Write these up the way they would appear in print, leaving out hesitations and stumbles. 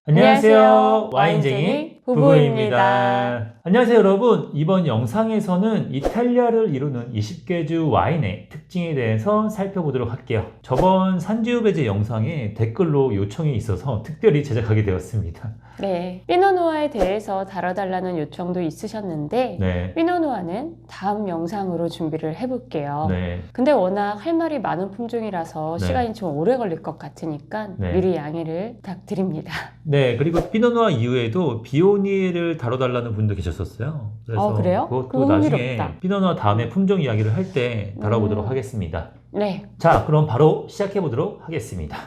안녕하세요. 와인쟁이 부부입니다. 안녕하세요, 여러분. 이번 영상에서는 이탈리아를 이루는 20개 주 와인의 특징에 대해서 살펴보도록 할게요. 저번 산지우베제 영상에 댓글로 요청이 있어서 특별히 제작하게 되었습니다. 네, 피노누아에 대해서 다뤄달라는 요청도 있으셨는데 네. 피노누아는 다음 영상으로 준비를 해볼게요. 네. 근데 워낙 할 말이 많은 품종이라서 네. 시간이 좀 오래 걸릴 것 같으니까 네. 미리 양해를 부탁드립니다. 네, 그리고 피노누아 이후에도 비오니를 다뤄달라는 분도 계셨었어요. 그래서 그래요? 그것도 그거 나중에 흥미롭다. 피노누아 다음에 품종 이야기를 할 때 다뤄보도록 하겠습니다. 네, 자, 그럼 바로 시작해 보도록 하겠습니다.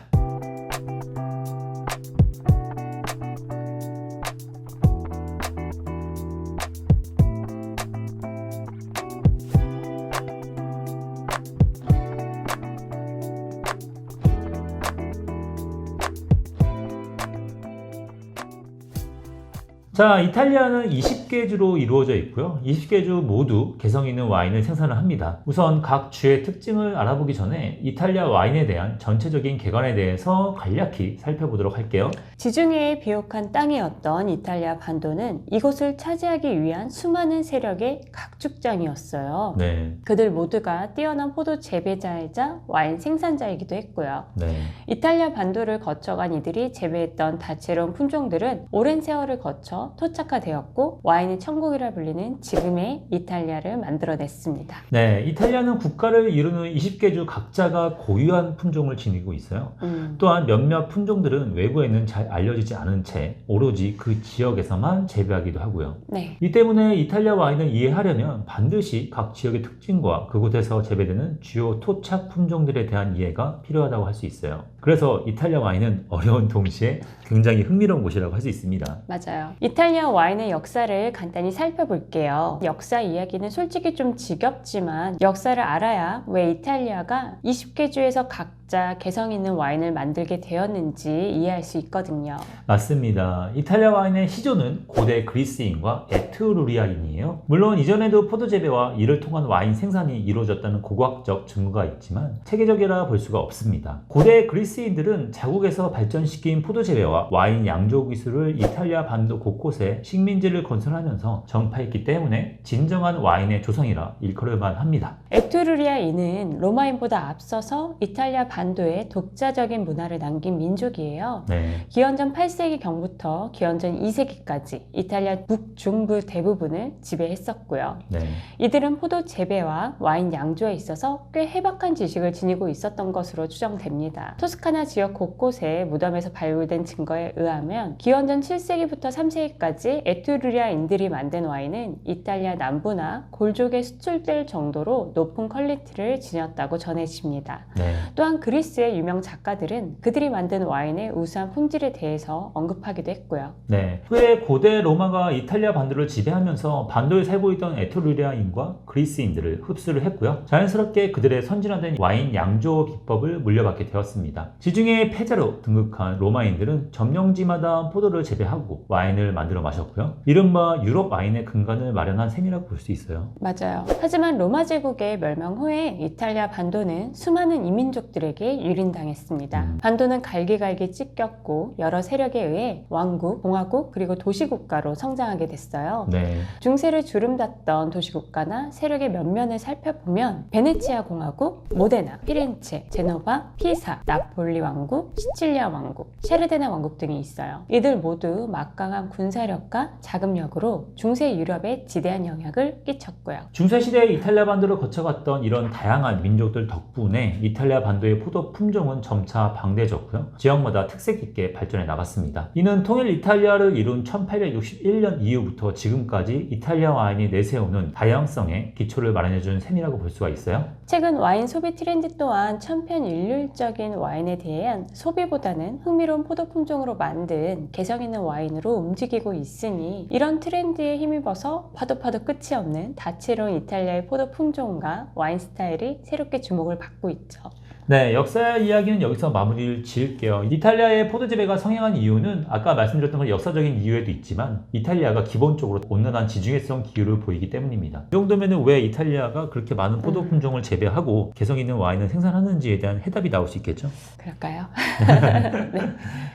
자, 이탈리아는 20개 주로 이루어져 있고요. 20개 주 모두 개성 있는 와인을 생산을 합니다. 우선 각 주의 특징을 알아보기 전에 이탈리아 와인에 대한 전체적인 개관에 대해서 간략히 살펴보도록 할게요. 지중해의 비옥한 땅이었던 이탈리아 반도는 이곳을 차지하기 위한 수많은 세력의 각축장이었어요. 네. 그들 모두가 뛰어난 포도 재배자이자 와인 생산자이기도 했고요. 네. 이탈리아 반도를 거쳐간 이들이 재배했던 다채로운 품종들은 오랜 세월을 거쳐 토착화되었고 와인의 천국이라 불리는 지금의 이탈리아를 만들어냈습니다. 네, 이탈리아는 국가를 이루는 20개 주 각자가 고유한 품종을 지니고 있어요. 또한 몇몇 품종들은 외부에는 잘 알려지지 않은 채 오로지 그 지역에서만 재배하기도 하고요. 네. 이 때문에 이탈리아 와인을 이해하려면 반드시 각 지역의 특징과 그곳에서 재배되는 주요 토착 품종들에 대한 이해가 필요하다고 할 수 있어요. 그래서 이탈리아 와인은 어려운 동시에 굉장히 흥미로운 곳이라고 할 수 있습니다. 맞아요. 이탈리아 와인의 역사를 간단히 살펴볼게요. 역사 이야기는 솔직히 좀 지겹지만 역사를 알아야 왜 이탈리아가 20개 주에서 각자 개성 있는 와인을 만들게 되었는지 이해할 수 있거든요. 맞습니다. 이탈리아 와인의 시조는 고대 그리스인과 에트루리아인이에요. 물론 이전에도 포도 재배와 이를 통한 와인 생산이 이루어졌다는 고고학적 증거가 있지만 체계적이라 볼 수가 없습니다. 고대 그리스인들은 자국에서 발전시킨 포도 재배와 와인 양조 기술을 이탈리아 반도 곳곳에 식민지를 건설하면서 전파했기 때문에 진정한 와인의 조상이라 일컬을만 합니다. 에트루리아인은 로마인보다 앞서서 이탈리아 반도에 독자적인 문화를 남긴 민족이에요. 네. 기원전 8세기 경부터 기원전 2세기까지 이탈리아 북중부 대부분을 지배했었고요. 네. 이들은 포도 재배와 와인 양조에 있어서 꽤 해박한 지식을 지니고 있었던 것으로 추정됩니다. 토스카나 지역 곳곳에 무덤에서 발굴된 증거에 의하면 기원전 7세기부터 3세기까지 에트루리아인들이 만든 와인은 이탈리아 남부나 골족에 수출될 정도로 높은 퀄리티를 지녔다고 전해집니다. 네. 또한 그리스의 유명 작가들은 그들이 만든 와인의 우수한 품질에 대해서 언급하기도 했고요. 네. 후에 고대 로마가 이탈리아 반도를 지배하면서 반도에 살고 있던 에트루리아인과 그리스인들을 흡수를 했고요. 자연스럽게 그들의 선진화된 와인 양조 비법을 물려받게 되었습니다. 지중해 패자로 등극한 로마인들은 점령지마다 포도를 재배하고 와인을 만들어 마셨고요. 이른바 유럽 와인의 근간을 마련한 셈이라고 볼 수 있어요. 맞아요. 하지만 로마 제국의 멸망 후에 이탈리아 반도는 수많은 이민족들에게 유린당했습니다. 반도는 갈기갈기 찢겼고 여러 세력에 의해 왕국, 공화국, 그리고 도시국가로 성장하게 됐어요. 네. 중세를 주름닫던 도시국가나 세력의 면면을 살펴보면 베네치아 공화국, 모데나, 피렌체, 제노바, 피사, 나폴리 왕국, 시칠리아 왕국, 셰르데나 왕국 등이 있어요. 이들 모두 막강한 군사력과 자금력으로 중세 유럽에 지대한 영향을 끼쳤고요. 중세시대에 이탈리아 반도를 거쳐갔던 이런 다양한 민족들 덕분에 이탈리아 반도의 포도 품종은 점차 방대해졌고요. 지역마다 특색 있게 발전해 나갔습니다. 이는 통일 이탈리아를 이룬 1861년 이후부터 지금까지 이탈리아 와인이 내세우는 다양성의 기초를 마련해준 셈이라고 볼 수가 있어요. 최근 와인 소비 트렌드 또한 천편일률적인 와인에 대한 소비보다는 흥미로운 포도 품종으로 만든 개성 있는 와인으로 움직이고 있으니 이런 트렌드에 힘입어서 파도 끝이 없는 다채로운 이탈리아의 포도 품종과 와인 스타일이 새롭게 주목을 받고 있죠. 네, 역사 이야기는 여기서 마무리를 지을게요. 이탈리아의 포도 재배가 성행한 이유는 아까 말씀드렸던 건 역사적인 이유에도 있지만 이탈리아가 기본적으로 온난한 지중해성 기후를 보이기 때문입니다. 이 정도면 왜 이탈리아가 그렇게 많은 포도 품종을 재배하고 개성 있는 와인을 생산하는지에 대한 해답이 나올 수 있겠죠? 그럴까요?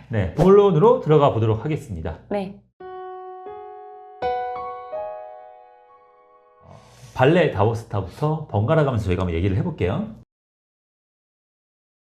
네, 본론으로 들어가 보도록 하겠습니다. 네. 발레 다우스타부터 번갈아 가면서 저희가 한번 얘기를 해볼게요.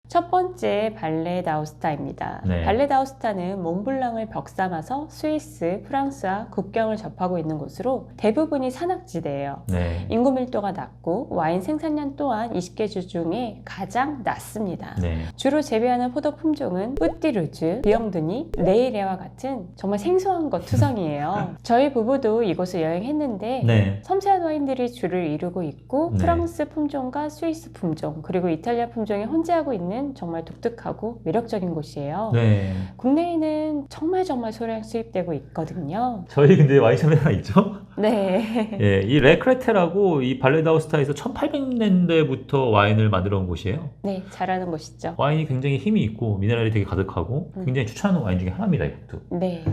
첫 번째 발레다우스타입니다. 네. 발레다우스타는 몽블랑을 벽삼아서 스위스, 프랑스와 국경을 접하고 있는 곳으로 대부분이 산악지대예요. 네. 인구 밀도가 낮고 와인 생산량 또한 20개 주 중에 가장 낮습니다. 네. 주로 재배하는 포도 품종은 뿌띠루즈, 비영드니, 레이레와 같은 정말 생소한 것 투성이에요. 저희 부부도 이곳을 여행했는데 네. 섬세한 와인들이 주를 이루고 있고 네. 프랑스 품종과 스위스 품종 그리고 이탈리아 품종이 혼재하고 있는 정말 독특하고 매력적인 곳이에요. 네. 국내에는 정말 소량 수입되고 있거든요. 저희 근데 와인숍 하나 있죠? 네. 예, 이 레크레테라고 이 발레다우스타에서 1800년대부터 와인을 만들어 온 곳이에요. 네, 잘하는 곳이죠. 와인이 굉장히 힘이 있고 미네랄이 되게 가득하고 굉장히 추천하는 와인 중에 하나입니다, 이것도. 네.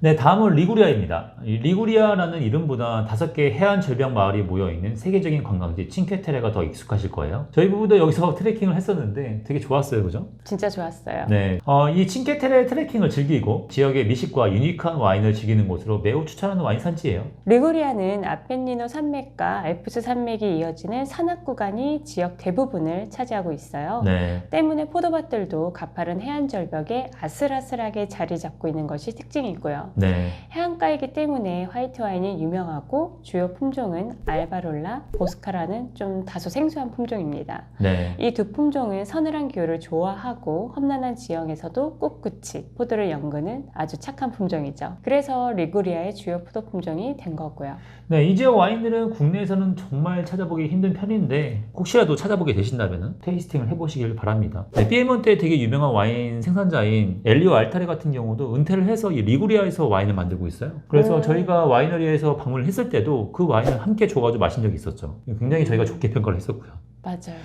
네, 다음은 리구리아입니다. 이 리구리아라는 이름보다 5개의 해안 절벽 마을이 모여있는 세계적인 관광지 칭케테레가 더 익숙하실 거예요. 저희 부부도 여기서 트레킹을 했었는데 되게 좋았어요, 그죠? 진짜 좋았어요. 네, 이 칭케테레 트레킹을 즐기고 지역의 미식과 유니크한 와인을 즐기는 곳으로 매우 추천하는 와인 산지예요. 리구리아는 아펜니노 산맥과 알프스 산맥이 이어지는 산악 구간이 지역 대부분을 차지하고 있어요. 네, 때문에 포도밭들도 가파른 해안 절벽에 아슬아슬하게 자리 잡고 있는 것이 특징이고요. 네, 해안가이기 때문에 화이트 와인이 유명하고 주요 품종은 알바롤라, 보스카라는 좀 다소 생소한 품종입니다. 네. 이 두 품종은 서늘한 기후를 좋아하고 험난한 지형에서도 꿋꿋이 포도를 연구는 아주 착한 품종이죠. 그래서 리구리아의 주요 포도 품종이 된 거고요. 네, 이 지역 와인들은 국내에서는 정말 찾아보기 힘든 편인데 혹시라도 찾아보게 되신다면 테이스팅을 해보시길 바랍니다. 네, 피에몬트의 되게 유명한 와인 생산자인 엘리오 알타레 같은 경우도 은퇴를 해서 이 리구리아에서 와인을 만들고 있어요. 그래서 저희가 와이너리에서 방문을 했을 때도 그 와인을 함께 줘가지고 마신 적이 있었죠. 굉장히 저희가 좋게 평가를 했었고요. 맞아요.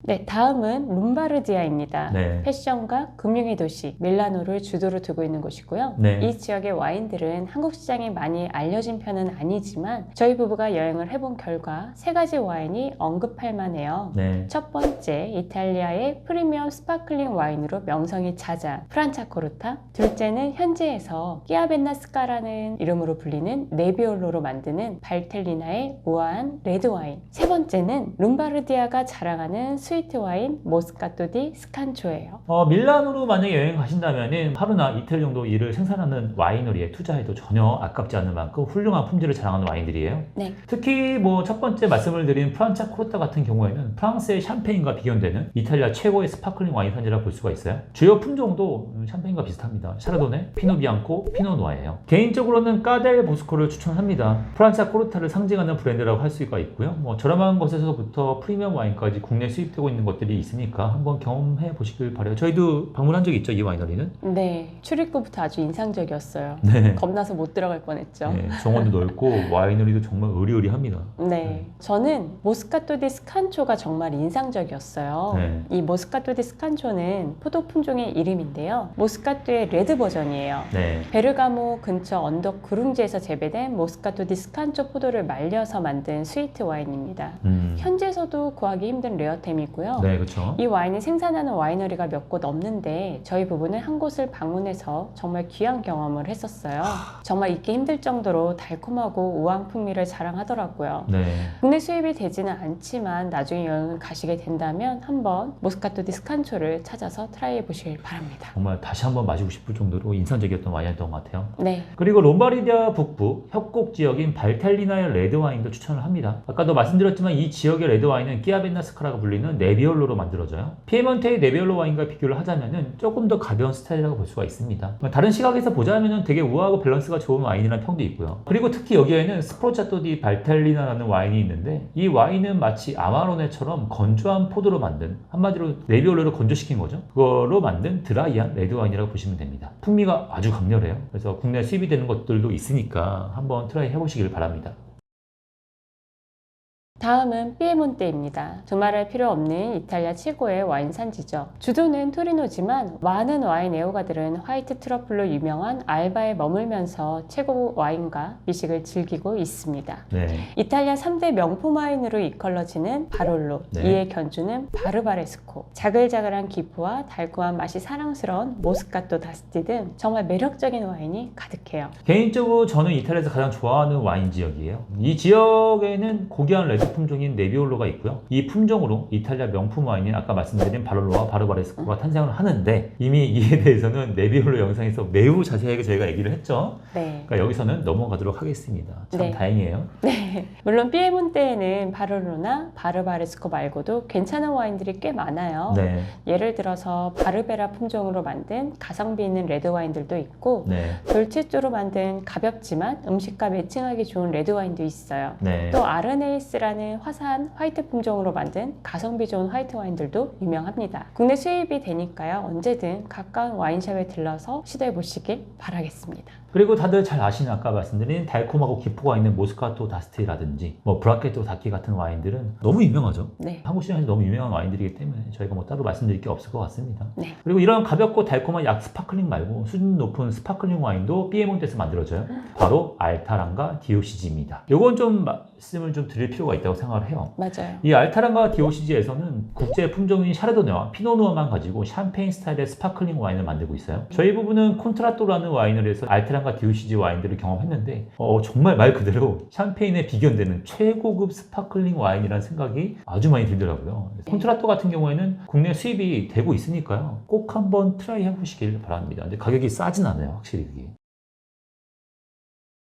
네, 다음은 룸바르디아입니다. 네. 패션과 금융의 도시 밀라노를 주도로 두고 있는 곳이고요. 네. 이 지역의 와인들은 한국 시장에 많이 알려진 편은 아니지만 저희 부부가 여행을 해본 결과 3가지 와인이 언급할 만해요. 네. 첫 번째, 이탈리아의 프리미엄 스파클링 와인으로 명성이 자자 프란차코르타. 둘째는 현지에서 끼아벤나스카라는 이름으로 불리는 네비올로로 만드는 발텔리나의 우아한 레드 와인. 세 번째는 룸바르디아가 자랑하는 스위트 와인 모스카토 디 스칸초예요. 밀라노로 만약에 여행 가신다면 하루나 이틀 정도 일을 생산하는 와이너리에 투자해도 전혀 아깝지 않을 만큼 훌륭한 품질을 자랑하는 와인들이에요. 네. 특히 첫 번째 말씀을 드린 프란차코르타 같은 경우에는 프랑스의 샴페인과 비견되는 이탈리아 최고의 스파클링 와인 산지라 볼 수가 있어요. 주요 품종도 샴페인과 비슷합니다. 샤르도네, 피노비앙코, 피노누아예요. 개인적으로는 까델 보스코를 추천합니다. 프란차코르타를 상징하는 브랜드라고 할 수가 있고요. 저렴한 곳에서부터 프리미엄 와인까지 국내 수입되고 있는 것들이 있으니까 한번 경험해 보시길 바라요. 저희도 방문한 적이 있죠, 이 와이너리는. 네, 출입구부터 아주 인상적이었어요. 네. 겁나서 못 들어갈 뻔했죠. 네, 정원도 넓고 와이너리도 정말 의리의리합니다. 네, 저는 모스카토 디 스칸초가 정말 인상적이었어요. 네. 이 모스카토 디 스칸초는 포도 품종의 이름인데요. 모스카토의 레드 버전이에요. 네. 베르가모 근처 언덕 구룽지에서 재배된 모스카토 디 스칸초 포도를 말려서 만든 스위트 와인입니다. 현지에서도 구하기 힘든 레어템이고요. 네, 그렇죠. 이 와인을 생산하는 와이너리가 몇 곳 없는데 저희 부부는 한 곳을 방문해서 정말 귀한 경험을 했었어요. 정말 잊기 힘들 정도로 달콤하고 우아한 풍미를 자랑하더라고요. 네. 국내 수입이 되지는 않지만 나중에 여행을 가시게 된다면 한번 모스카토 디 스칸초를 찾아서 트라이해 보시길 바랍니다. 정말 다시 한번 마시고 싶을 정도로 인상적이었던 와인이었던 것 같아요. 네. 그리고 롬바르디아 북부 협곡 지역인 발텔리나의 레드 와인도 추천을 합니다. 아까도 말씀드렸지만 이 지역의 레드 와인은 끼아벤나스카라고 불리는 네비올로로 만들어져요. 피에몬테의 네비올로 와인과 비교를 하자면 조금 더 가벼운 스타일이라고 볼 수가 있습니다. 다른 시각에서 보자면 되게 우아하고 밸런스가 좋은 와인이라는 평도 있고요. 그리고 특히 여기에는 스프로차토 디 발텔리나라는 와인이 있는데 이 와인은 마치 아마로네처럼 건조한 포도로 만든, 한마디로 네비올로를 건조시킨 거죠. 그거로 만든 드라이한 레드 와인이라고 보시면 됩니다. 풍미가 아주 강렬해요. 그래서 국내 수입이 되는 것들도 있으니까 한번 트라이 해보시길 바랍니다. 다음은 피에몬테입니다. 두말할 필요 없는 이탈리아 최고의 와인 산지죠. 주도는 토리노지만 많은 와인 애호가들은 화이트 트러플로 유명한 알바에 머물면서 최고 와인과 미식을 즐기고 있습니다. 네. 이탈리아 3대 명품 와인으로 이끌어지는 바롤로, 네. 이에 견주는 바르바레스코, 자글자글한 기포와 달콤한 맛이 사랑스러운 모스카토 다스티 등 정말 매력적인 와인이 가득해요. 개인적으로 저는 이탈리아에서 가장 좋아하는 와인 지역이에요. 이 지역에는 고귀한 레드 품종인 네비올로가 있고요. 이 품종으로 이탈리아 명품 와인인 아까 말씀드린 바롤로와 바르바레스코가 탄생을 하는데 이미 이에 대해서는 네비올로 영상에서 매우 자세하게 저희가 얘기를 했죠. 네. 그러니까 여기서는 넘어가도록 하겠습니다. 참 네. 다행이에요. 네. 물론 피에몬테에는 바롤로나 바르바레스코 말고도 괜찮은 와인들이 꽤 많아요. 네. 예를 들어서 바르베라 품종으로 만든 가성비 있는 레드 와인들도 있고 네. 돌치조로 만든 가볍지만 음식과 매칭하기 좋은 레드 와인도 있어요. 네. 또 아르네이스라는 화사한 화이트 품종으로 만든 가성비 좋은 화이트 와인들도 유명합니다. 국내 수입이 되니까요. 언제든 가까운 와인샵에 들러서 시도해 보시길 바라겠습니다. 그리고 다들 잘 아시는 아까 말씀드린 달콤하고 기포가 있는 모스카토 다스티라든지 뭐 브라케토 다키 같은 와인들은 너무 유명하죠. 네. 한국 시장에서 너무 유명한 와인들이기 때문에 저희가 뭐 따로 말씀드릴 게 없을 것 같습니다. 네. 그리고 이런 가볍고 달콤한 약 스파클링 말고 수준 높은 스파클링 와인도 피에몬테에서 만들어져요. 바로 알타란과 디오시지입니다. 요건 좀 말씀을 좀 드릴 필요가 있다고 생각을 해요. 맞아요. 이 알타란과 디오시지에서는 국제 품종인 샤르도네와 피노누아만 가지고 샴페인 스타일의 스파클링 와인을 만들고 있어요. 저희 부부는 콘트라토라는 와인을 해서 알타란과 디오시지 와인들을 경험했는데 정말 말 그대로 샴페인에 비견되는 최고급 스파클링 와인이라는 생각이 아주 많이 들더라고요. 콘트라토 같은 경우에는 국내 수입이 되고 있으니까요. 꼭 한번 트라이 해보시길 바랍니다. 근데 가격이 싸진 않아요. 확실히 그게.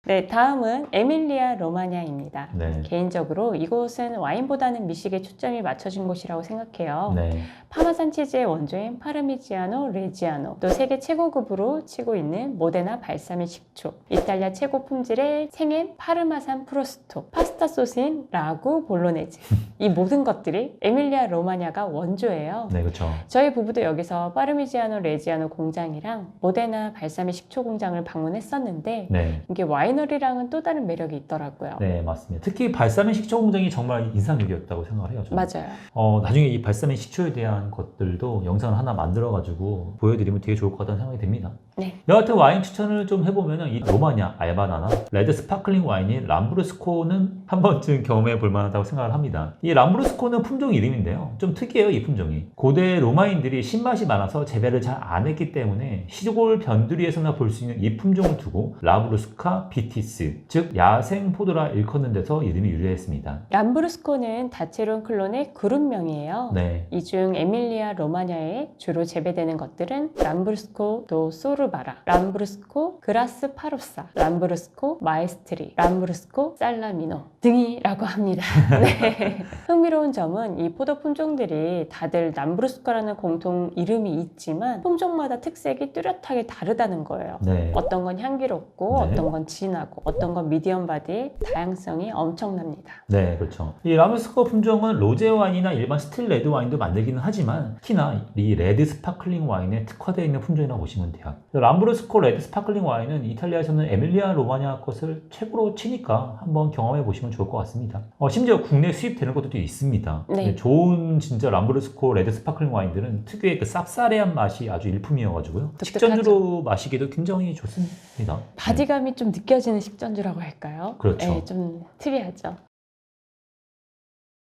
네, 다음은 에밀리아 로마냐입니다. 네. 개인적으로 이곳은 와인보다는 미식에 초점이 맞춰진 곳이라고 생각해요. 네. 파마산 치즈의 원조인 파르미지아노 레지아노, 또 세계 최고급으로 치고 있는 모데나 발사믹 식초, 이탈리아 최고 품질의 생엔 파르마산 프로스토, 파스타 소스인 라구 볼로네즈, 이 모든 것들이 에밀리아 로마냐가 원조예요. 네, 그렇죠. 저희 부부도 여기서 파르미지아노 레지아노 공장이랑 모데나 발사믹 식초 공장을 방문했었는데 네. 이게 와이너리랑은 또 다른 매력이 있더라고요. 네, 맞습니다. 특히 발사믹 식초 공장이 정말 인상적이었다고 생각을 해요. 저는. 맞아요. 나중에 이 발사믹 식초에 대한 것들도 영상을 하나 만들어가지고 보여드리면 되게 좋을 것 같다는 생각이 듭니다. 네. 여하튼 와인 추천을 좀 해보면 이 로마냐, 알바나나, 레드 스파클링 와인인 람브루스코는 한 번쯤 경험해 볼 만하다고 생각을 합니다. 이 람브루스코는 품종 이름인데요. 좀 특이해요, 이 품종이. 고대 로마인들이 신맛이 많아서 재배를 잘 안 했기 때문에 시골 변두리에서나 볼 수 있는 이 품종을 두고 라브루스카 비티스, 즉 야생 포도라 일컫는 데서 이름이 유래했습니다. 람브루스코는 다채로운 클론의 그룹명이에요. 네. 이 중 에밀리아 로마냐에 주로 재배되는 것들은 람브루스코 도 소르바라, 람브루스코 그라스 파로사, 람브루스코 마에스트리, 람브루스코 살라미노 등이라고 합니다. 네. 흥미로운 점은 이 포도 품종들이 다들 람브루스코라는 공통 이름이 있지만 품종마다 특색이 뚜렷하게 다르다는 거예요. 네. 어떤 건 향기롭고 네. 어떤 건 진하고 어떤 건 미디엄 바디의 다양성이 엄청납니다. 네, 그렇죠. 이 람브루스코 품종은 로제 와인이나 일반 스틸 레드 와인도 만들기는 하지만 특히나 이 레드 스파클링 와인에 특화되어 있는 품종이라고 보시면 돼요. 람브루스코 레드 스파클링 와인은 이탈리아에서는 에밀리아 로마냐 것을 최고로 치니까 한번 경험해 보시면 좋을 것 같습니다. 심지어 국내 수입되는 것도 있습니다. 네. 좋은 진짜 람브루스코 레드 스파클링 와인들은 특유의 그 쌉싸래한 맛이 아주 일품이어가지고요. 독특하죠. 식전주로 마시기도 굉장히 좋습니다. 바디감이 좀 느껴지는 식전주라고 할까요? 그렇죠. 네, 좀 특이하죠.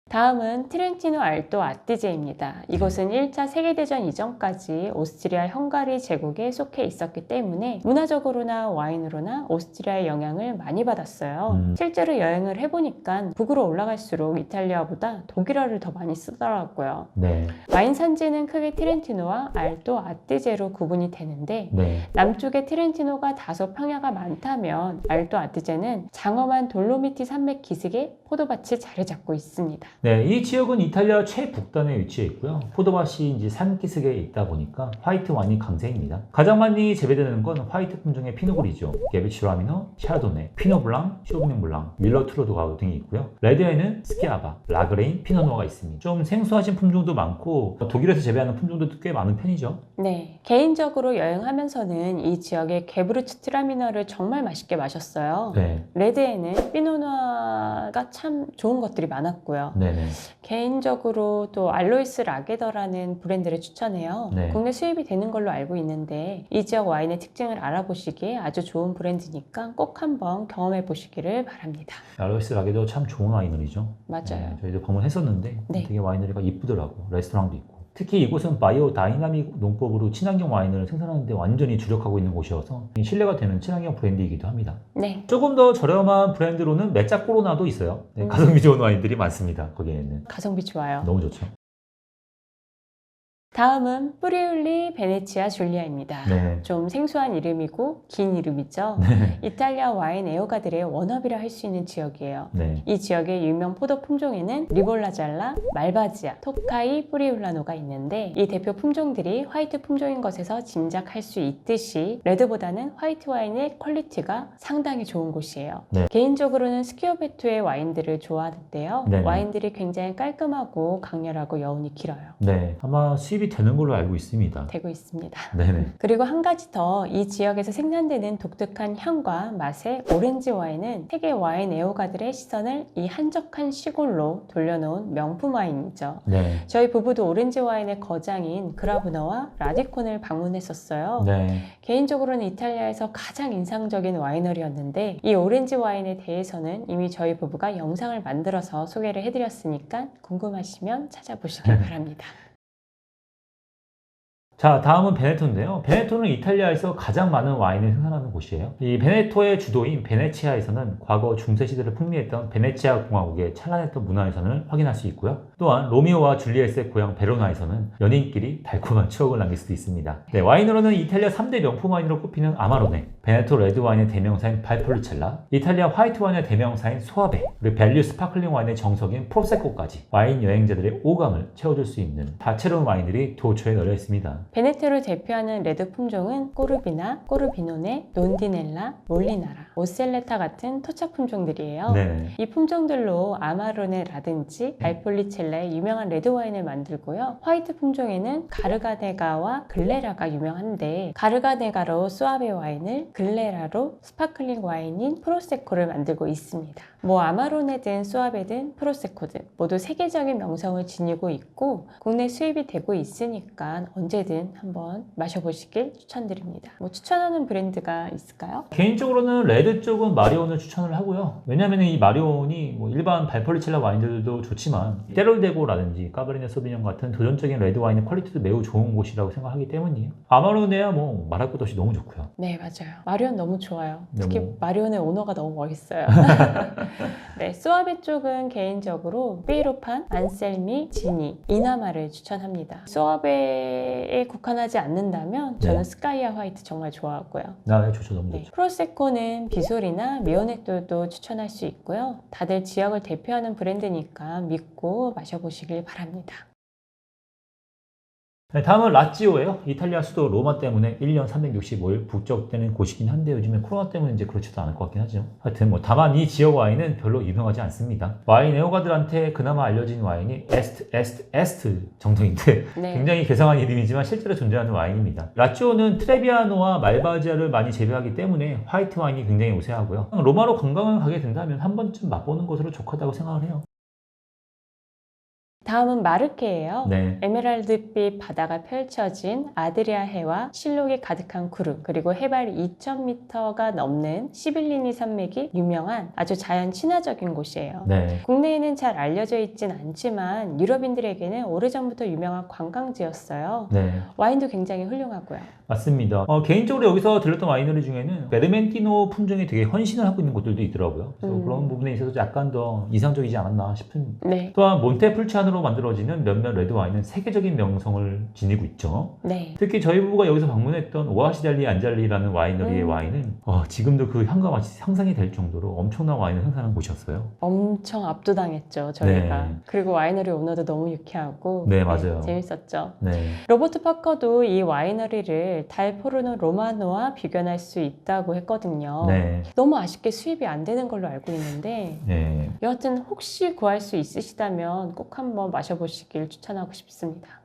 다음은 트렌티노 알토 아띠제입니다. 이곳은 1차 세계대전 이전까지 오스트리아 헝가리 제국에 속해 있었기 때문에 문화적으로나 와인으로나 오스트리아의 영향을 많이 받았어요. 실제로 여행을 해보니까 북으로 올라갈수록 이탈리아보다 독일어를 더 많이 쓰더라고요. 네. 와인 산지는 크게 트렌티노와 알토 아띠제로 구분이 되는데 네. 남쪽의 트렌티노가 다소 평야가 많다면 알토 아띠제는 장엄한 돌로미티 산맥 기슭에 포도밭이 자리 잡고 있습니다. 네, 이 지역은 이탈리아 최북단에 위치해 있고요. 포도밭이 이제 산기슭에 있다 보니까 화이트 와인이 강세입니다. 가장 많이 재배되는 건 화이트 품종의 피노그리죠. 게베치라미노, 샤르도네, 피노블랑, 쇼비뇽 블랑, 밀러 트로도가 등이 있고요. 레드에는 스키아바, 라그레인, 피노누아가 있습니다. 좀 생소하신 품종도 많고 독일에서 재배하는 품종도 꽤 많은 편이죠. 네, 개인적으로 여행하면서는 이 지역의 게브르츠트라미너를 정말 맛있게 마셨어요. 네, 레드에는 피노누아가 참 좋은 것들이 많았고요. 네네. 개인적으로 또 알로이스 라게더라는 브랜드를 추천해요. 네. 국내 수입이 되는 걸로 알고 있는데 이 지역 와인의 특징을 알아보시기에 아주 좋은 브랜드니까 꼭 한번 경험해 보시기를 바랍니다. 알로이스 라게도 참 좋은 와이너리죠. 맞아요. 네, 저희도 방문했었는데 네. 되게 와이너리가 이쁘더라고. 레스토랑도 있고. 특히 이곳은 바이오 다이나믹 농법으로 친환경 와인을 생산하는데 완전히 주력하고 있는 곳이어서 신뢰가 되는 친환경 브랜드이기도 합니다. 네. 조금 더 저렴한 브랜드로는 메짜 코로나도 있어요. 네, 가성비 좋은 와인들이 많습니다. 거기에는. 가성비 좋아요. 너무 좋죠. 다음은 뿌리울리 베네치아 줄리아입니다. 네. 좀 생소한 이름이고 긴 이름이죠. 네. 이탈리아 와인 애호가들의 워너비라 할 수 있는 지역이에요. 네. 이 지역의 유명 포도 품종에는 리볼라잘라, 말바지아, 토카이, 뿌리울라노가 있는데 이 대표 품종들이 화이트 품종인 것에서 짐작할 수 있듯이 레드보다는 화이트 와인의 퀄리티가 상당히 좋은 곳이에요. 네. 개인적으로는 스키오베토의 와인들을 좋아하는데요. 네네. 와인들이 굉장히 깔끔하고 강렬하고 여운이 길어요. 네. 아마 수입이 되는 걸로 알고 있습니다. 되고 있습니다. 네네. 그리고 한 가지 더 이 지역에서 생산되는 독특한 향과 맛의 오렌지 와인은 세계 와인 애호가들의 시선을 이 한적한 시골로 돌려놓은 명품 와인이죠. 네. 저희 부부도 오렌지 와인의 거장인 그라브너와 라디콘을 방문했었어요. 네. 개인적으로는 이탈리아에서 가장 인상적인 와이너리였는데 이 오렌지 와인에 대해서는 이미 저희 부부가 영상을 만들어서 소개를 해드렸으니까 궁금하시면 찾아보시길 바랍니다. 자, 다음은 베네토인데요. 베네토는 이탈리아에서 가장 많은 와인을 생산하는 곳이에요. 이 베네토의 주도인 베네치아에서는 과거 중세시대를 풍미했던 베네치아 공화국의 찬란했던 문화유산을 확인할 수 있고요. 또한 로미오와 줄리엣의 고향 베로나에서는 연인끼리 달콤한 추억을 남길 수도 있습니다. 네, 와인으로는 이탈리아 3대 명품 와인으로 꼽히는 아마로네, 베네토 레드 와인의 대명사인 발폴리첼라, 이탈리아 화이트 와인의 대명사인 소아베, 그리고 밸류 스파클링 와인의 정석인 프로세코까지 와인 여행자들의 오감을 채워줄 수 있는 다채로운 와인들이 도처에 널려 있습니다. 베네토를 대표하는 레드 품종은 꼬르비나, 꼬르비노네, 논디넬라, 몰리나라, 오셀레타 같은 토착 품종들이에요. 네. 이 품종들로 아마로네라든지 발폴리첼라의 유명한 레드 와인을 만들고요. 화이트 품종에는 가르가네가와 글레라가 유명한데 가르가네가로 수아베 와인을, 글레라로 스파클링 와인인 프로세코를 만들고 있습니다. 뭐 아마로네든 수아베든 프로세코든 모두 세계적인 명성을 지니고 있고 국내 수입이 되고 있으니까 언제든 한번 마셔보시길 추천드립니다. 뭐 추천하는 브랜드가 있을까요? 개인적으로는 레드 쪽은 마리온을 추천을 하고요. 왜냐하면 이 마리온이 뭐 일반 발폴리첼라 와인들도 좋지만 테롤데고라든지 까베르네 소비뇽 같은 도전적인 레드 와인의 퀄리티도 매우 좋은 곳이라고 생각하기 때문이에요. 아마로네야 뭐 말할 것도 없이 너무 좋고요. 네, 맞아요. 마리온 너무 좋아요. 특히 너무- 마리온의 오너가 너무 멋있어요. 네, 수아베 쪽은 개인적으로 삐로판, 안셀미, 지니, 이나마를 추천합니다. 수아베에 국한하지 않는다면 저는 네. 스카이아 화이트 정말 좋아하고요. 네, 좋죠. 너무 네, 좋죠. 프로세코는 비솔이나 미오네토도 추천할 수 있고요. 다들 지역을 대표하는 브랜드니까 믿고 마셔보시길 바랍니다. 네, 다음은 라찌오예요. 이탈리아 수도 로마 때문에 1년 365일 북적대는 곳이긴 한데 요즘에 코로나 때문에 이제 그렇지도 않을 것 같긴 하죠. 하여튼 뭐 다만 이 지역 와인은 별로 유명하지 않습니다. 와인 애호가들한테 그나마 알려진 와인이 에스트 정도인데 네. 굉장히 괴상한 이름이지만 실제로 존재하는 와인입니다. 라찌오는 트레비아노와 말바지아를 많이 재배하기 때문에 화이트 와인이 굉장히 우세하고요. 로마로 관광을 가게 된다면 한 번쯤 맛보는 것으로 좋다고 생각을 해요. 다음은 마르케예요. 네. 에메랄드빛 바다가 펼쳐진 아드리아 해와 실록이 가득한 구름, 그리고 해발 2,000m가 넘는 시빌리니 산맥이 유명한 아주 자연 친화적인 곳이에요. 네. 국내에는 잘 알려져 있진 않지만 유럽인들에게는 오래전부터 유명한 관광지였어요. 네. 와인도 굉장히 훌륭하고요. 맞습니다. 개인적으로 여기서 들렸던 와이너리 중에는 베르멘티노 품종에 되게 헌신을 하고 있는 곳들도 있더라고요. 그래서 그런 부분에 있어서 약간 더 이상적이지 않았나 싶은. 네. 또한 몬테풀치아노로 토스카나로 만들어지는 몇몇 레드 와인은 세계적인 명성을 지니고 있죠. 네. 특히 저희 부부가 여기서 방문했던 오아시델리 안잘리라는 와이너리의 와인은 지금도 그 향과 맛이 상상이 될 정도로 엄청난 와인을 생산한 곳이었어요. 엄청 압도당했죠, 저희가. 네. 그리고 와이너리 오너도 너무 유쾌하고 네, 맞아요. 재밌었죠. 네. 로버트 파커도 이 와이너리를 달포르노 로마노와 비교할 수 있다고 했거든요. 네. 너무 아쉽게 수입이 안 되는 걸로 알고 있는데 네. 여하튼 혹시 구할 수 있으시다면 꼭 한번 마셔보시길 추천하고 싶습니다.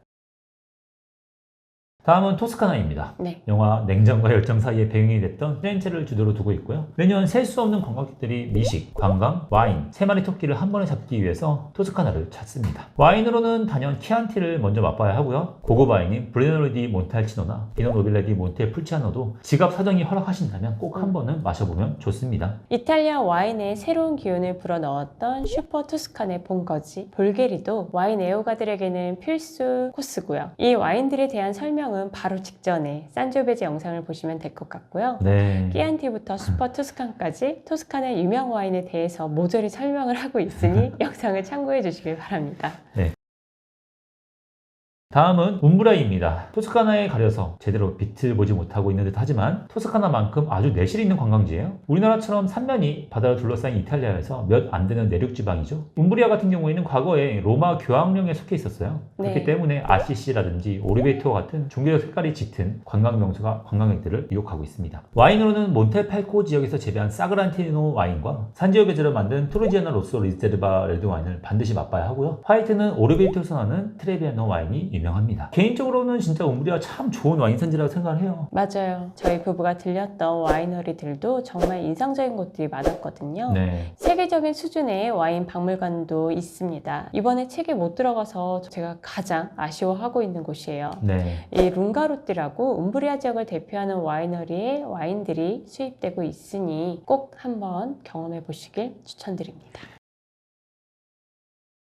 다음은 토스카나입니다. 네. 영화 냉정과 열정 사이에 배경이 됐던 피렌체를 주도로 두고 있고요. 매년 셀 수 없는 관광객들이 미식, 관광, 와인, 세 마리 토끼를 한 번에 잡기 위해서 토스카나를 찾습니다. 와인으로는 단연 키안티를 먼저 맛봐야 하고요. 고급 와인인 브루네로 디 몬탈치노나 비노 노빌레 디 몬테풀치아노도 지갑 사정이 허락하신다면 꼭 한 번은 마셔보면 좋습니다. 이탈리아 와인에 새로운 기운을 불어넣었던 슈퍼 토스카네 본거지 볼게리도 와인 애호가들에게는 필수 코스고요. 이 와인들에 대한 설명은 바로 직전에 산조베제 영상을 보시면 될 것 같고요. 네. 끼안티부터 슈퍼 토스칸까지 토스카네 유명 와인에 대해서 모조리 설명을 하고 있으니 영상을 참고해 주시길 바랍니다. 다음은 움브라이입니다. 토스카나에 가려서 제대로 빛을 보지 못하고 있는 듯 하지만 토스카나만큼 아주 내실 있는 관광지예요. 우리나라처럼 삼면이 바다로 둘러싸인 이탈리아에서 몇 안 되는 내륙 지방이죠. 움브리아 같은 경우에는 과거에 로마 교황령에 속해 있었어요. 그렇기 네. 때문에 아시시라든지 오리베토와 같은 종교적 색깔이 짙은 관광 명소가 관광객들을 유혹하고 있습니다. 와인으로는 몬테팔코 지역에서 재배한 사그란티노 와인과 산지오베제로 만든 토르지아나 로쏘 리제르바 레드 와인을 반드시 맛봐야 하고요. 화이트는 오르베토에서 나는 트레비아노 와인이 유명합니다. 개인적으로는 진짜 움브리아 참 좋은 와인 산지라고 생각을 해요. 맞아요. 저희 부부가 들렸던 와이너리들도 정말 인상적인 곳들이 많았거든요. 네. 세계적인 수준의 와인 박물관도 있습니다. 이번에 책에 못 들어가서 제가 가장 아쉬워하고 있는 곳이에요. 네. 이 룽가로띠라고 움브리아 지역을 대표하는 와이너리의 와인들이 수입되고 있으니 꼭 한번 경험해 보시길 추천드립니다.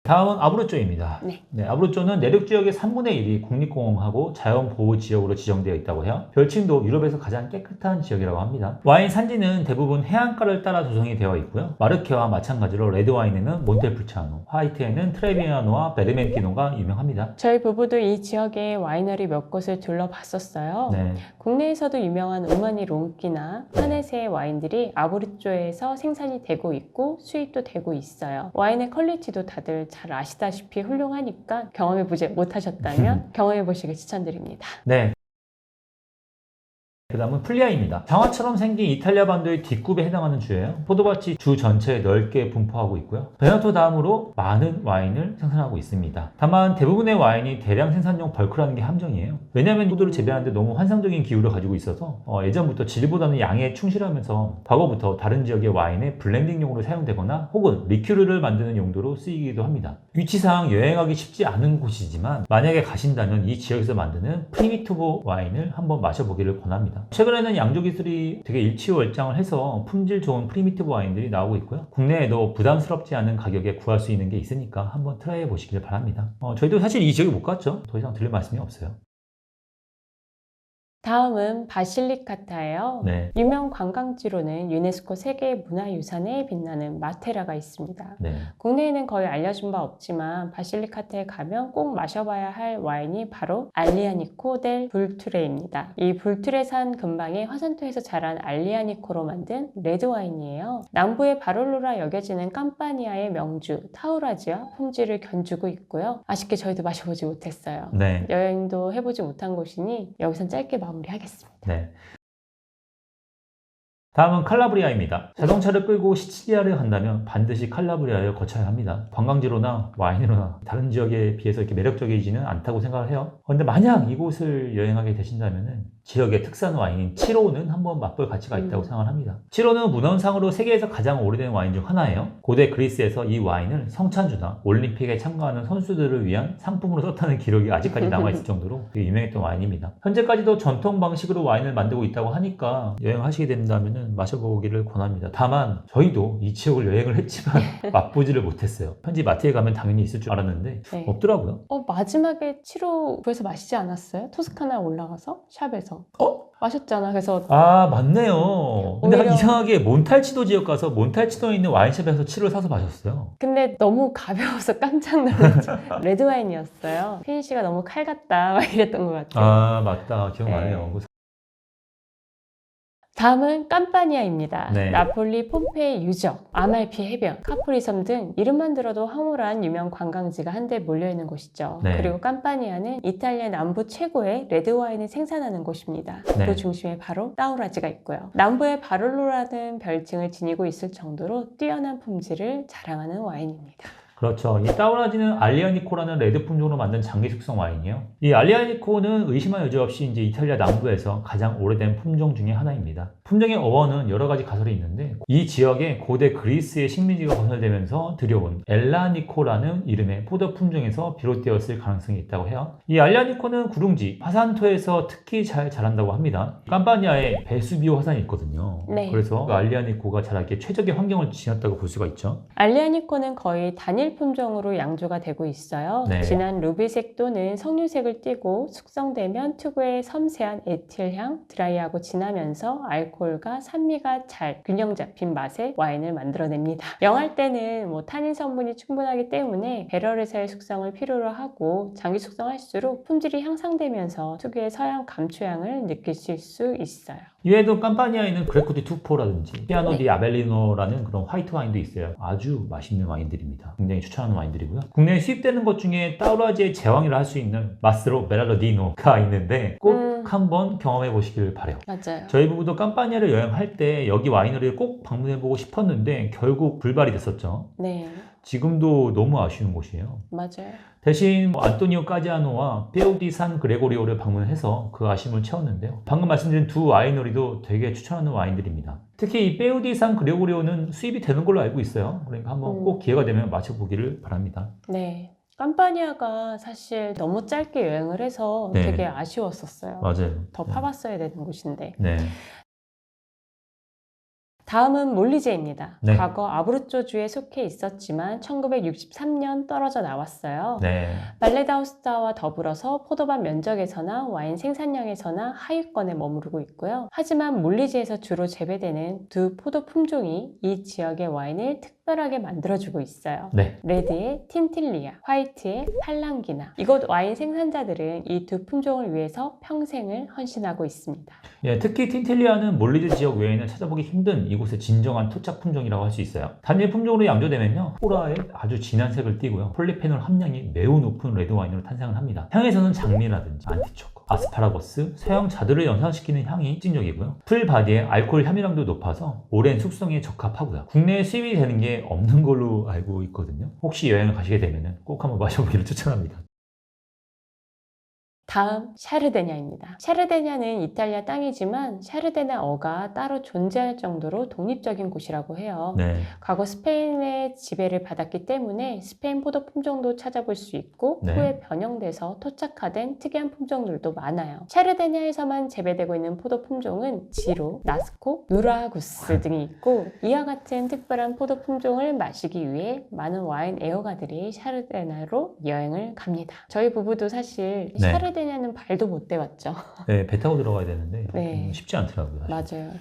다음은 아브루쪼입니다. 네. 아브루쪼는 내륙 지역의 3분의 1이 국립공원하고 자연보호지역으로 지정되어 있다고 해요. 별칭도 유럽에서 가장 깨끗한 지역이라고 합니다. 와인 산지는 대부분 해안가를 따라 조성이 되어 있고요. 마르케와 마찬가지로 레드 와인에는 몬텔풀치아노, 화이트에는 트레비아노와 베르멘티노가 유명합니다. 저희 부부도 이 지역의 와이너리 몇 곳을 둘러봤었어요. 네. 국내에서도 유명한 우마니 롱키나 파네세의 와인들이 아브루쪼에서 생산이 되고 있고 수입도 되고 있어요. 와인의 퀄리티도 다들 잘 아시다시피 훌륭하니까 경험해보지 못하셨다면 경험해보시길 추천드립니다. 네. 그 다음은 플리아입니다. 장화처럼 생긴 이탈리아 반도의 뒷굽에 해당하는 주예요. 포도밭이 주 전체에 넓게 분포하고 있고요. 베네토 다음으로 많은 와인을 생산하고 있습니다. 다만 대부분의 와인이 대량 생산용 벌크라는 게 함정이에요. 왜냐하면 포도를 재배하는데 너무 환상적인 기후를 가지고 있어서 예전부터 질보다는 양에 충실하면서 과거부터 다른 지역의 와인의 블렌딩용으로 사용되거나 혹은 리큐르를 만드는 용도로 쓰이기도 합니다. 위치상 여행하기 쉽지 않은 곳이지만 만약에 가신다면 이 지역에서 만드는 프리미티보 와인을 한번 마셔보기를 권합니다. 최근에는 양조 기술이 되게 일취월장을 해서 품질 좋은 프리미티브 와인들이 나오고 있고요. 국내에도 부담스럽지 않은 가격에 구할 수 있는 게 있으니까 한번 트라이해 보시길 바랍니다. 저희도 사실 이 지역에 못 갔죠. 더 이상 드릴 말씀이 없어요. 다음은 바실리카타예요. 네. 유명 관광지로는 유네스코 세계문화유산에 빛나는 마테라가 있습니다. 네. 국내에는 거의 알려진 바 없지만 바실리카타에 가면 꼭 마셔봐야 할 와인이 바로 알리아니코 델 불투레입니다. 이 불투레산 근방에 화산토에서 자란 알리아니코로 만든 레드 와인이에요. 남부의 바롤로라 여겨지는 깜파니아의 명주 타우라지와 품질을 견주고 있고요. 아쉽게 저희도 마셔보지 못했어요. 네. 여행도 해보지 못한 곳이니 여기선 짧게 마무리하겠습니다. 네. 다음은 칼라브리아입니다. 자동차를 끌고 시칠리아를 간다면 반드시 칼라브리아에 거쳐야 합니다. 관광지로나 와인으로나 다른 지역에 비해서 이렇게 매력적이지는 않다고 생각을 해요. 그런데 만약 이곳을 여행하게 되신다면 지역의 특산 와인인 치로는 한번 맛볼 가치가 있다고 생각을 합니다. 치로는 문헌상으로 세계에서 가장 오래된 와인 중 하나예요. 고대 그리스에서 이 와인을 성찬주나 올림픽에 참가하는 선수들을 위한 상품으로 썼다는 기록이 아직까지 남아있을 정도로 되게 유명했던 와인입니다. 현재까지도 전통 방식으로 와인을 만들고 있다고 하니까 여행하시게 된다면 있으면 마셔보기를 권합니다. 다만 저희도 이 지역을 여행을 했지만 맛보지를 못했어요. 현지 마트에 가면 당연히 있을 줄 알았는데 네. 없더라고요. 마지막에 치로 구해서 마시지 않았어요? 토스카나 올라가서 샵에서 마셨잖아. 그래서 아 맞네요. 근데 오히려- 이상하게 몬탈치도 지역 가서 몬탈치도에 있는 와인숍에서 치를 사서 마셨어요. 근데 너무 가벼워서 깜짝 놀랐죠. 레드 와인이었어요. 피니쉬가 너무 칼 같다 막 이랬던 것 같아요. 아 맞다 기억나네요. 네. 다음은 깜파니아입니다. 네. 나폴리, 폼페이 유적, 아말피 해변, 카프리 섬 등 이름만 들어도 황홀한 유명 관광지가 한데 몰려있는 곳이죠. 네. 그리고 깜파니아는 이탈리아 남부 최고의 레드 와인을 생산하는 곳입니다. 네. 그 중심에 바로 따우라지가 있고요. 남부의 바를로라는 별칭을 지니고 있을 정도로 뛰어난 품질을 자랑하는 와인입니다. 그렇죠. 이 따우라지는 알리아니코라는 레드 품종으로 만든 장기 숙성 와인이에요. 이 알리아니코는 의심할 여지 없이 이제 이탈리아 남부에서 가장 오래된 품종 중에 하나입니다. 품종의 어원은 여러 가지 가설이 있는데 이 지역에 고대 그리스의 식민지가 건설되면서 들여온 엘라니코라는 이름의 포도 품종에서 비롯되었을 가능성이 있다고 해요. 이 알리아니코는 구릉지 파산토에서 특히 잘 자란다고 합니다. 캄파니아에 베수비오 화산이 있거든요. 네. 그래서 그 알리아니코가 자라기에 최적의 환경을 지녔다고 볼 수가 있죠. 알리아니코는 거의 단일 품종으로 양조가 되고 있어요. 네. 진한 루비색 또는 석류색을 띠고 숙성되면 특유의 섬세한 에틸향, 드라이하고 진하면서 알코올과 산미가 잘 균형 잡힌 맛의 와인을 만들어냅니다. 영할 때는 탄닌 성분이 충분하기 때문에 배럴에서의 숙성을 필요로 하고 장기 숙성할수록 품질이 향상되면서 특유의 서양 감초향을 느끼실 수 있어요. 이외에도 캄파니아에는 그레코 디 투포라든지 피아노 네. 디 아벨리노라는 그런 화이트 와인도 있어요. 아주 맛있는 와인들입니다. 굉장히 추천하는 와인들이고요. 국내에 수입되는 것 중에 따우라지의 제왕이라 할 수 있는 마스로 메랄로디노가 있는데 꼭 한번 경험해 보시길 바래요. 맞아요. 저희 부부도 캄파니아를 여행할 때 여기 와이너리를 꼭 방문해보고 싶었는데 결국 불발이 됐었죠. 네, 지금도 너무 아쉬운 곳이에요. 맞아요. 대신 안토니오 까지아노와 페오디 산 그레고리오를 방문해서 그 아쉬움을 채웠는데요. 방금 말씀드린 두 와이너리도 되게 추천하는 와인들입니다. 특히 이 페오디 산 그레고리오는 수입이 되는 걸로 알고 있어요. 그러니까 한번 꼭 기회가 되면 마셔보기를 바랍니다. 네. 캄파니아가 사실 너무 짧게 여행을 해서 네. 되게 아쉬웠었어요. 맞아요. 더 파봤어야 되는 곳인데. 네. 다음은 몰리제입니다. 네. 과거 아브루조주에 속해 있었지만 1963년 떨어져 나왔어요. 네. 발레다우스타와 더불어서 포도밭 면적에서나 와인 생산량에서나 하위권에 머무르고 있고요. 하지만 몰리제에서 주로 재배되는 두 포도 품종이 이 지역의 와인을 특별하게 만들어주고 있어요. 네. 레드의 틴틸리아, 화이트의 팔랑기나. 이곳 와인 생산자들은 이 두 품종을 위해서 평생을 헌신하고 있습니다. 예, 특히 틴틸리아는 몰리즈 지역 외에는 찾아보기 힘든 이곳의 진정한 토착 품종이라고 할 수 있어요. 단일 품종으로 양조되면요, 호라에 아주 진한 색을 띠고요, 폴리페놀 함량이 매우 높은 레드 와인으로 탄생을 합니다. 향에서는 장미라든지 안티초코, 아스파라거스, 서양 자두를 연상시키는 향이 특징적이고요. 풀 바디의 알코올 함유량도 높아서 오랜 숙성에 적합하고요. 국내에 수입이 되는 게 없는 걸로 알고 있거든요. 혹시 여행을 가시게 되면 꼭 한번 마셔보기를 추천합니다. 다음 샤르데냐입니다. 샤르데냐는 이탈리아 땅이지만 샤르데나어가 따로 존재할 정도로 독립적인 곳이라고 해요. 네. 과거 스페인의 지배를 받았기 때문에 스페인 포도 품종도 찾아볼 수 있고 네. 후에 변형돼서 토착화된 특이한 품종들도 많아요. 샤르데냐에서만 재배되고 있는 포도 품종은 지로, 나스코, 누라구스 등이 있고 이와 같은 특별한 포도 품종을 마시기 위해 많은 와인 애호가들이 샤르데냐로 여행을 갑니다. 저희 부부도 사실 네. 샤르데냐는 발도 못 대봤죠. 네, 배 타고 들어가야 되는데 네. 쉽지 않더라고요. 사실. 맞아요.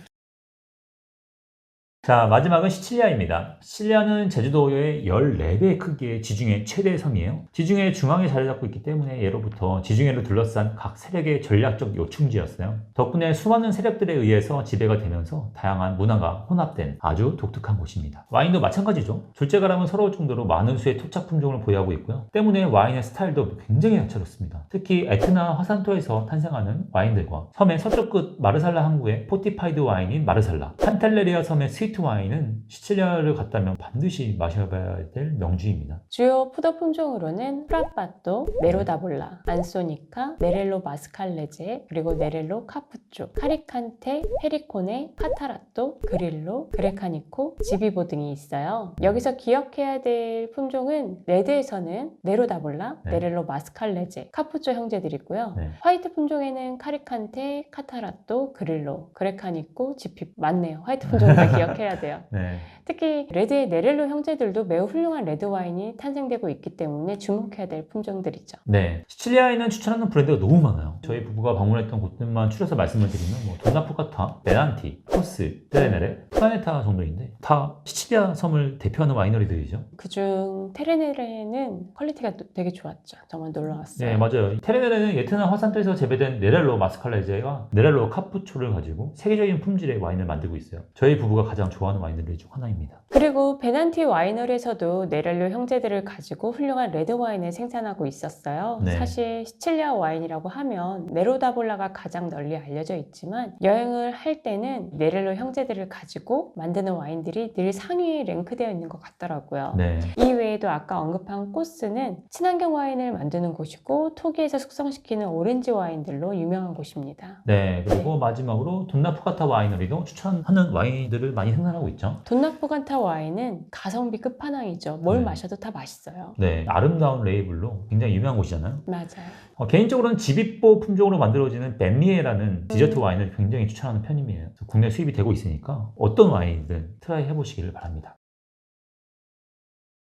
자, 마지막은 시칠리아입니다. 시칠리아는 제주도의 14배 크기의 지중해 최대 섬이에요. 지중해 중앙에 자리 잡고 있기 때문에 예로부터 지중해를 둘러싼 각 세력의 전략적 요충지였어요. 덕분에 수많은 세력들에 의해서 지배가 되면서 다양한 문화가 혼합된 아주 독특한 곳입니다. 와인도 마찬가지죠. 둘째가라면 서러울 정도로 많은 수의 토착 품종을 보유하고 있고요. 때문에 와인의 스타일도 굉장히 다채롭습니다. 특히 에트나 화산토에서 탄생하는 와인들과 섬의 서쪽 끝 마르살라 항구의 포티파이드 와인인 마르살라, 판텔레리아 섬의 스위트 스위트 와인은 시칠리아를 갔다면 반드시 마셔봐야 될 명주입니다. 주요 포도 품종으로는 프라빠또, 네로다볼라, 안소니카, 네렐로 마스칼레제, 그리고 네렐로 카푸초, 카리칸테, 페리코네, 카타라또, 그릴로, 그레카니코, 지비보 등이 있어요. 여기서 기억해야 될 품종은 레드에서는 네로다볼라, 네. 네렐로 마스칼레제, 카푸초 형제들이고요. 네. 화이트 품종에는 카리칸테, 카타라또, 그릴로, 그레카니코, 지피 맞네요. 화이트 품종을 다 기억해야 돼요. 네. 특히 레드의 네렐로 형제들도 매우 훌륭한 레드 와인이 탄생되고 있기 때문에 주목해야 될 품종들이죠. 네. 시칠리아에는 추천하는 브랜드가 너무 많아요. 저희 부부가 방문했던 곳들만 추려서 말씀을 드리면 뭐 돈나포카타, 메란티, 코스, 테레네레, 플라네타 정도인데 다 시칠리아 섬을 대표하는 와이너리들이죠. 그중 테레네레는 퀄리티가 되게 좋았죠. 정말 놀라웠어요. 네, 맞아요. 테레네레는 예트남 화산토에서 재배된 네렐로 마스칼레제와 네렐로 카푸초를 가지고 세계적인 품질의 와인을 만들고 있어요. 저희 부부가 가장 좋아하는 와인들 중 하나입니다. 그리고 베난티 와이너리에서도 네렐로 형제들을 가지고 훌륭한 레드 와인을 생산하고 있었어요. 네. 사실 시칠리아 와인이라고 하면 네로다볼라가 가장 널리 알려져 있지만 여행을 할 때는 네렐로 형제들을 가지고 만드는 와인들이 늘 상위에 랭크되어 있는 것 같더라고요. 네. 이 외에도 아까 언급한 코스는 친환경 와인을 만드는 곳이고 토기에서 숙성시키는 오렌지 와인들로 유명한 곳입니다. 네. 그리고 마지막으로 돈나포카타 와이너리도 추천하는 와인들을 많이 생산하고 있죠. 돈나포간타 와인은 가성비 끝판왕이죠. 뭘 네. 마셔도 다 맛있어요. 네. 아름다운 레이블로 굉장히 유명한 곳이잖아요. 맞아요. 개인적으로는 지비보 품종으로 만들어지는 벤미에라는 디저트 와인을 굉장히 추천하는 편입니다. 국내 수입이 되고 있으니까 어떤 와인이든 트라이 해보시기를 바랍니다.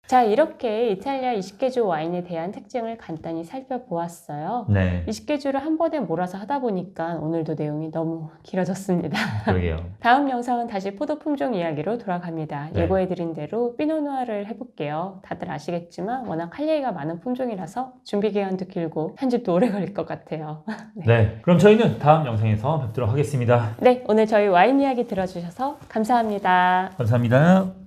자, 이렇게 이탈리아 20개주 와인에 대한 특징을 간단히 살펴보았어요. 네. 20개주를 한 번에 몰아서 하다 보니까 오늘도 내용이 너무 길어졌습니다. 그러게요. 다음 영상은 다시 포도 품종 이야기로 돌아갑니다. 네. 예고해드린 대로 피노누아를 해볼게요. 다들 아시겠지만 워낙 할 얘기가 많은 품종이라서 준비 기간도 길고 편집도 오래 걸릴 것 같아요. 네. 그럼 저희는 다음 영상에서 뵙도록 하겠습니다. 네, 오늘 저희 와인 이야기 들어주셔서 감사합니다. 감사합니다.